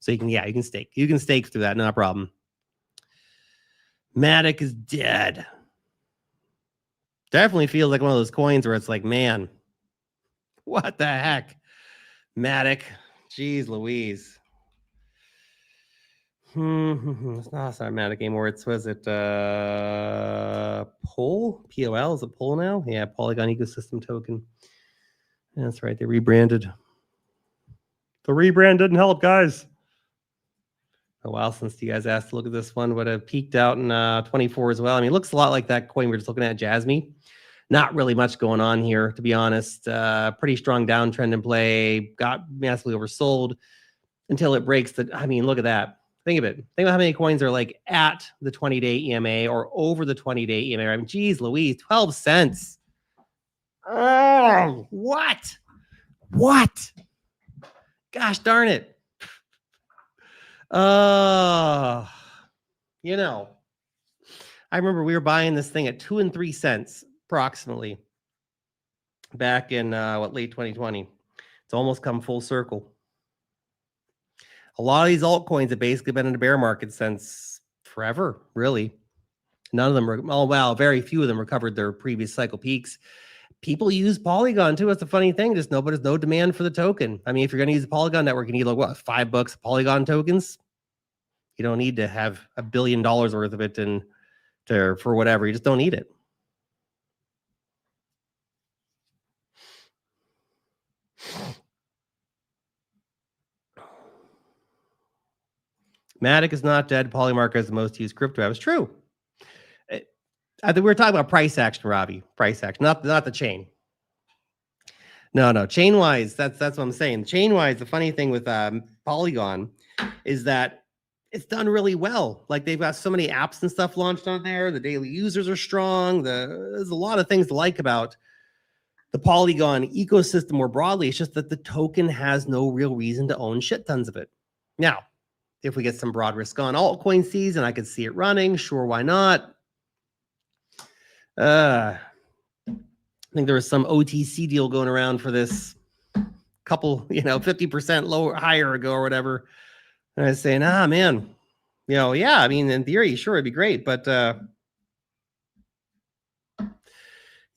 So you can stake. You can stake through that, no problem. Matic is dead. Definitely feels like one of those coins where it's like, man, what the heck? Matic, geez Louise. It's not Automatic anymore. Was it POL? POL? Is it POL now? Yeah, Polygon Ecosystem Token. Yeah, that's right. They rebranded. The rebrand didn't help, guys. A while since you guys asked to look at this one. Would have peaked out in 24 as well. I mean, it looks a lot like that coin we were just looking at, Jasmy. Not really much going on here, to be honest. Pretty strong downtrend in play. Got massively oversold until it breaks the. I mean, look at that. Think of it. Think about how many coins are like at the 20-day EMA or over the 20-day EMA. I mean, geez, Louise, 12 cents. Oh, what? What? Gosh darn it. You know, I remember we were buying this thing at 2 and 3 cents approximately back in late 2020. It's almost come full circle. A lot of these altcoins have basically been in a bear market since forever, really. None of them, very few of them recovered their previous cycle peaks. People use Polygon too. That's the funny thing. There's no demand for the token. I mean, if you're going to use the Polygon network, you need like what, $5 Polygon tokens? You don't need to have $1 billion worth of it for whatever. You just don't need it. Matic is not dead. Polymarket is the most used crypto app. It's true. I think we were talking about price action, Robbie. Price action, not the chain. No. Chain wise, that's what I'm saying. Chain wise, the funny thing with Polygon is that it's done really well. Like they've got so many apps and stuff launched on there. The daily users are strong. There's a lot of things to like about the Polygon ecosystem more broadly. It's just that the token has no real reason to own shit tons of it. Now, if we get some broad risk on altcoin season, I could see it running. Sure, why not? I think there was some OTC deal going around for this couple, 50% lower, higher ago or whatever. And I was saying, man, yeah, I mean, in theory, sure, it'd be great. But,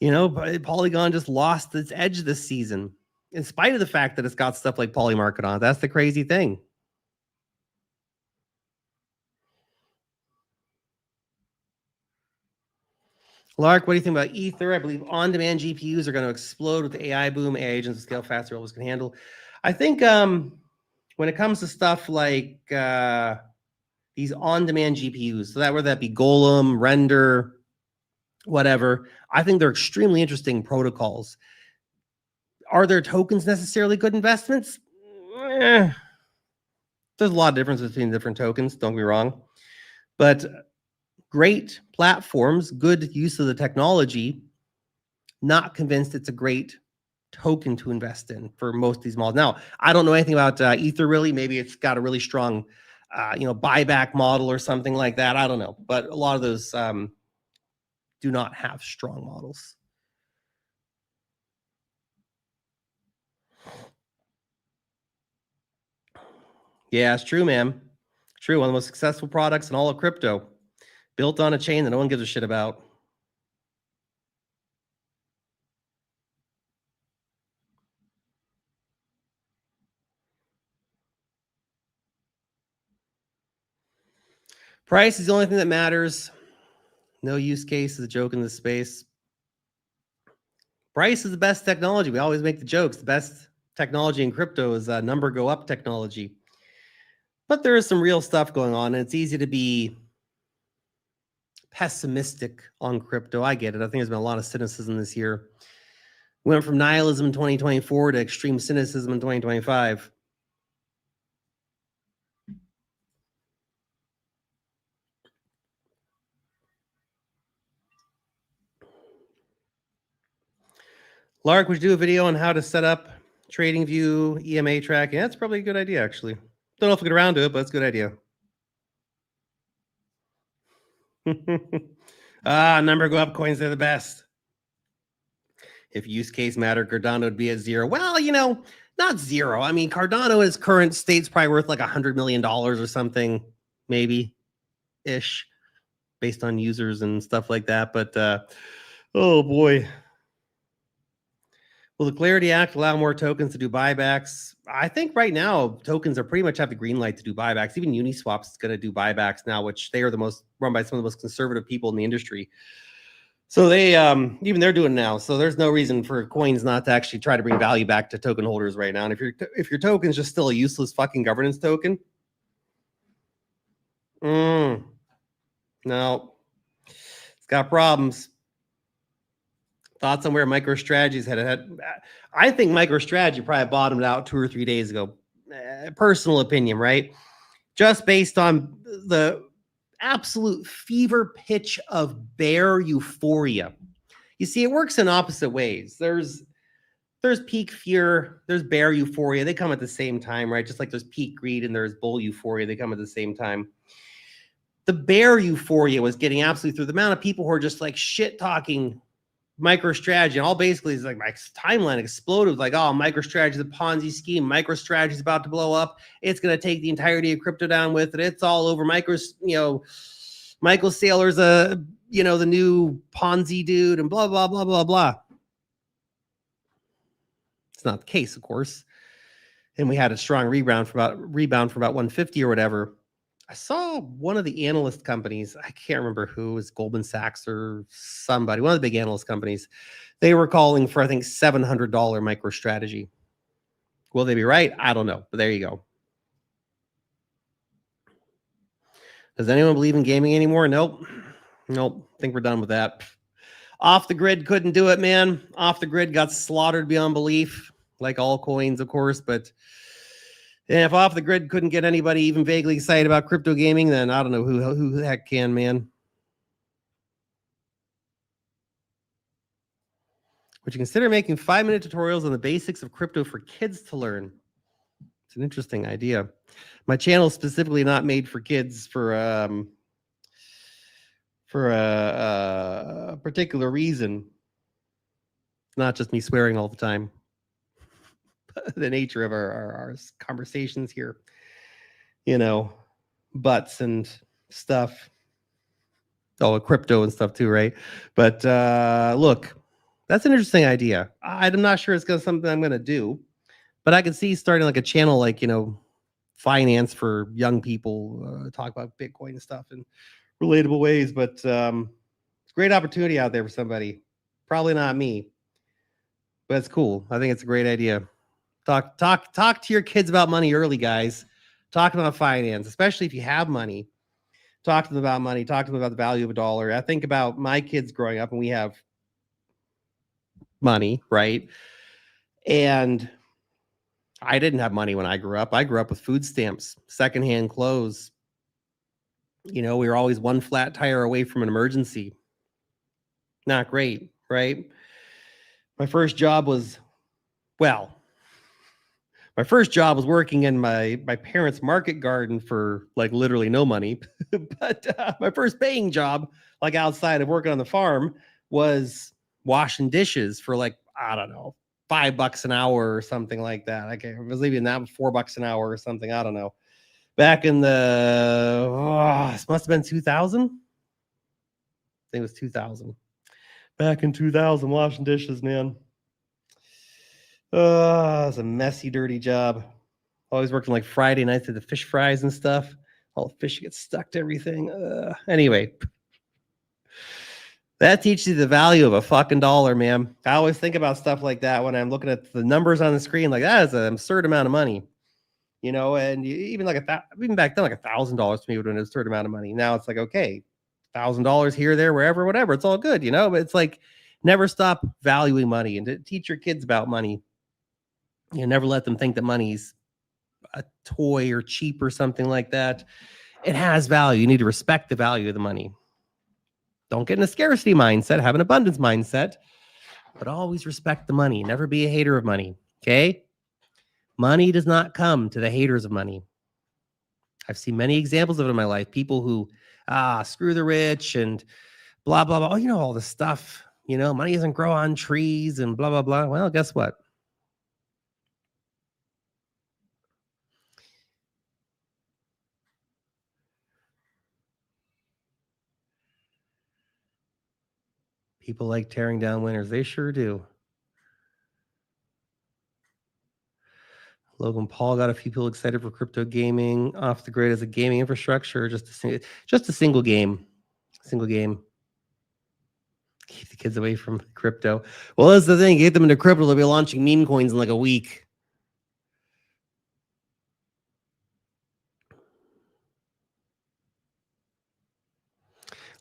Polygon just lost its edge this season, in spite of the fact that it's got stuff like Polymarket on it. That's the crazy thing. Lark, what do you think about Ether? I believe on-demand GPUs are going to explode with the AI boom. AI agents will scale faster, always can handle. I think when it comes to stuff like these on-demand GPUs, so whether that be Golem, Render, whatever, I think they're extremely interesting protocols. Are their tokens necessarily good investments? There's a lot of difference between different tokens, don't get me wrong. But great platforms, good use of the technology, not convinced it's a great token to invest in for most of these models. Now, I don't know anything about Ether really. Maybe it's got a really strong, buyback model or something like that. I don't know. But a lot of those do not have strong models. Yeah, it's true, man. True. One of the most successful products in all of crypto, built on a chain that no one gives a shit about. Price is the only thing that matters. No use case is a joke in this space. Price is the best technology. We always make the jokes. The best technology in crypto is number go up technology. But there is some real stuff going on, and it's easy to be pessimistic on crypto. I get it. I think there's been a lot of cynicism this year. We went from nihilism in 2024 to extreme cynicism in 2025. Lark, would you do a video on how to set up TradingView EMA tracking? That's probably a good idea, actually. Don't know if we'll get around to it, but it's a good idea. Number go up coins, they're the best. If use case matter, Cardano would be at zero. Well, not zero. I mean, Cardano in its current state's probably worth like $100 million or something, maybe ish, based on users and stuff like that. But oh boy. Will the Clarity Act allow more tokens to do buybacks? I think right now tokens are pretty much have the green light to do buybacks. Even Uniswap's is going to do buybacks now, which they are the most run by some of the most conservative people in the industry. So they even they're doing now. So there's no reason for coins not to actually try to bring value back to token holders right now. And if your token is just still a useless fucking governance token, no, it's got problems. Thoughts on where MicroStrategy is headed? I think MicroStrategy probably bottomed out 2 or 3 days ago. Personal opinion, right? Just based on the absolute fever pitch of bear euphoria. You see, it works in opposite ways. There's peak fear, there's bear euphoria. They come at the same time, right? Just like there's peak greed and there's bull euphoria. They come at the same time. The bear euphoria was getting absolutely through the amount of people who are just like shit talking MicroStrategy. And all basically is like my timeline exploded. Like, oh, MicroStrategy is a Ponzi scheme. MicroStrategy is about to blow up. It's going to take the entirety of crypto down with it. It's all over. Michael Saylor's the new Ponzi dude and blah, blah, blah, blah, blah. It's not the case, of course. And we had a strong rebound for about 150 or whatever. I saw one of the analyst companies, I can't remember who, it was Goldman Sachs or somebody, one of the big analyst companies. They were calling for, I think, $700 MicroStrategy. Will they be right? I don't know, but there you go. Does anyone believe in gaming anymore? Nope. I think we're done with that. Off the grid couldn't do it, man. Off the grid got slaughtered beyond belief, like altcoins, of course, but if off the grid couldn't get anybody even vaguely excited about crypto gaming, then I don't know who the heck can, man. Would you consider making 5-minute tutorials on the basics of crypto for kids to learn? It's an interesting idea. My channel is specifically not made for kids for a particular reason. It's not just me swearing all the time. The nature of our conversations here, butts and stuff. Oh, crypto and stuff too, right? But look, that's an interesting idea. I'm not sure it's something I'm going to do, but I can see starting like a channel, like, finance for young people, talk about Bitcoin and stuff in relatable ways. But it's a great opportunity out there for somebody. Probably not me, but it's cool. I think it's a great idea. Talk to your kids about money early, guys. Talk about finance, especially if you have money. Talk to them about money. Talk to them about the value of a dollar. I think about my kids growing up, and we have money, right? And I didn't have money when I grew up. I grew up with food stamps, secondhand clothes. We were always one flat tire away from an emergency. Not great, right? My first job was working in my parents' market garden for like literally no money. But my first paying job, like outside of working on the farm, was washing dishes for like, I don't know, $5 an hour or something like that. I was leaving that $4 an hour or something. I don't know. Back in this must have been 2000. I think it was 2000. Back in 2000, washing dishes, man. It was a messy, dirty job. Always working like Friday nights at the fish fries and stuff. All the fish gets stuck to everything. Anyway, that teaches you the value of a fucking dollar, man. I always think about stuff like that when I'm looking at the numbers on the screen. Like, that is an absurd amount of money, and even back then, like $1,000 to me would have been an absurd amount of money. Now it's like, okay, $1,000 here, there, wherever, whatever. It's all good, but it's like, never stop valuing money, and to teach your kids about money. Never let them think that money's a toy or cheap or something like that. It has value. You need to respect the value of the money. Don't get in a scarcity mindset, have an abundance mindset, but always respect the money. Never be a hater of money. Okay? Money does not come to the haters of money. I've seen many examples of it in my life. People who screw the rich and blah, blah, blah. Oh, all this stuff. Money doesn't grow on trees and blah, blah, blah. Well, guess what? People like tearing down winners. They sure do. Logan Paul got a few people excited for crypto gaming off the grid as a gaming infrastructure, or just a single game. Keep the kids away from crypto. Well, that's the thing. Get them into crypto. They'll be launching meme coins in like a week.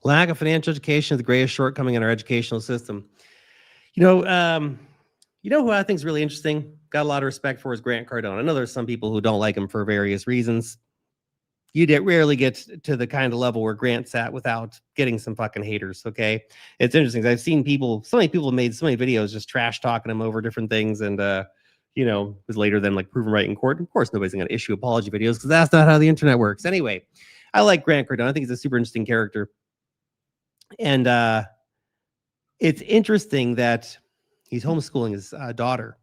Lack of financial education is the greatest shortcoming in our educational system. You know who I think is really interesting? Got a lot of respect for is Grant Cardone. I know there's some people who don't like him for various reasons. You rarely get to the kind of level where Grant's at without getting some fucking haters. Okay, it's interesting. I've seen so many people have made so many videos just trash talking him over different things, and was later then like proven right in court. Of course, nobody's going to issue apology videos because that's not how the internet works. Anyway, I like Grant Cardone. I think he's a super interesting character, and it's interesting that he's homeschooling his daughter.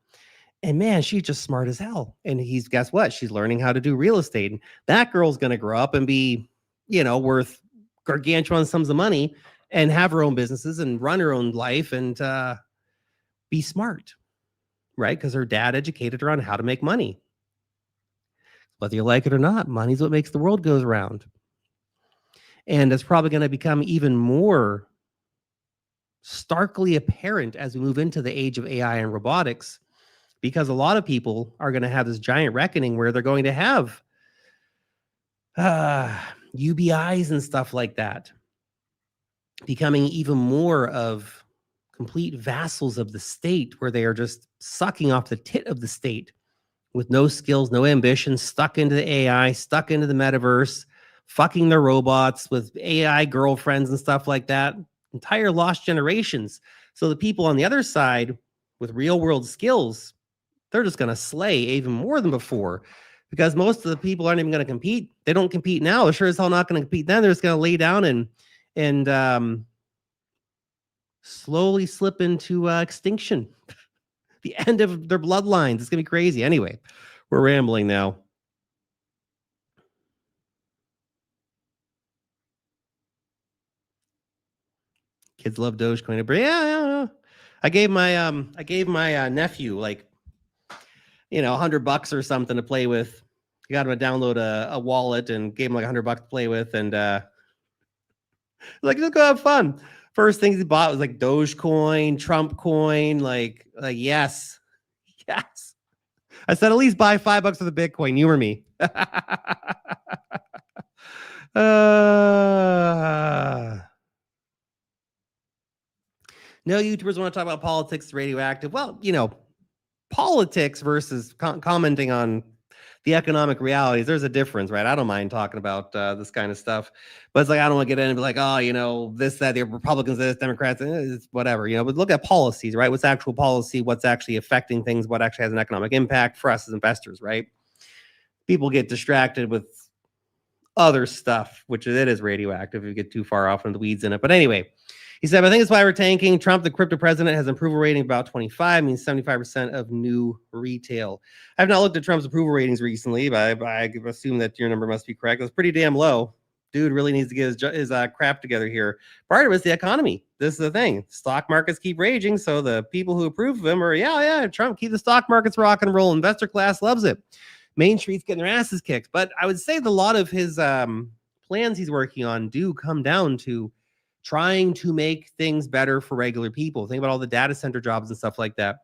And man, she's just smart as hell. And guess what? She's learning how to do real estate. And that girl's going to grow up and be, worth gargantuan sums of money and have her own businesses and run her own life and be smart, right? Because her dad educated her on how to make money. Whether you like it or not, money's what makes the world goes around. And it's probably going to become even more starkly apparent as we move into the age of AI and robotics, because a lot of people are going to have this giant reckoning where they're going to have UBIs and stuff like that, becoming even more of complete vassals of the state, where they are just sucking off the tit of the state with no skills, no ambition, stuck into the AI, stuck into the metaverse, fucking their robots with AI girlfriends and stuff like that. Entire lost generations. So the people on the other side with real world skills, they're just going to slay even more than before, because most of the people aren't even going to compete. They don't compete now. They're sure as hell not going to compete then. They're just going to lay down and slowly slip into extinction. The end of their bloodlines. It's going to be crazy. Anyway, we're rambling now. Kids love Dogecoin. But yeah. I gave my nephew like $100 or something to play with. I got him to download a wallet and gave him like $100 to play with, and like, just go have fun. First things he bought was like Dogecoin, Trump coin, like yes. I said at least buy $5 for the Bitcoin. You or me. No YouTubers want to talk about politics, radioactive. Well, politics versus commenting on the economic realities, there's a difference, right? I don't mind talking about this kind of stuff, but it's like, I don't want to get in and be like, oh, this, that, the Republicans, this, Democrats, it's whatever, but look at policies, right? What's actual policy? What's actually affecting things? What actually has an economic impact for us as investors, right? People get distracted with other stuff, which it is radioactive if you get too far off into the weeds in it. But anyway, he said, I think that's why we're tanking. Trump, the crypto president, has an approval rating of about 25, means 75% of new retail. I've not looked at Trump's approval ratings recently, but I assume that your number must be correct. It's pretty damn low. Dude really needs to get his crap together here. Part of it's the economy. This is the thing. Stock markets keep raging, so the people who approve of him are, yeah, Trump, keep the stock markets rock and roll. Investor class loves it. Main Street's getting their asses kicked. But I would say that a lot of his plans he's working on do come down to trying to make things better for regular people. Think about all the data center jobs and stuff like that.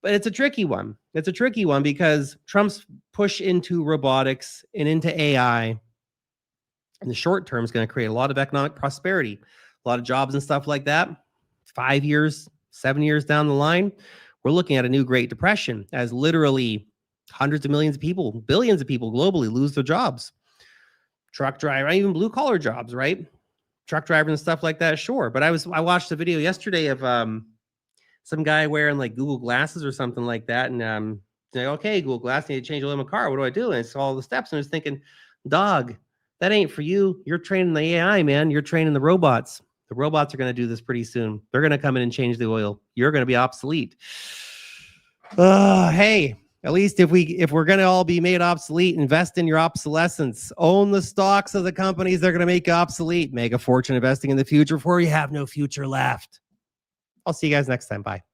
But it's a tricky one. It's a tricky one because Trump's push into robotics and into AI in the short term is going to create a lot of economic prosperity, a lot of jobs and stuff like that. 5 years, 7 years down the line, we're looking at a new Great Depression as literally hundreds of millions of people, billions of people globally lose their jobs. Truck driver, even blue collar jobs, right? Truck drivers and stuff like that, sure. But I watched a video yesterday of some guy wearing like Google glasses or something like that, and like, okay, Google Glass, need to change oil in my car. What do I do? And I saw all the steps, and I was thinking, dog, that ain't for you. You're training the AI, man. You're training the robots. The robots are going to do this pretty soon. They're going to come in and change the oil. You're going to be obsolete. Hey. At least if we're going to all be made obsolete, invest in your obsolescence. Own the stocks of the companies that are going to make you obsolete. Make a fortune investing in the future before you have no future left. I'll see you guys next time. Bye.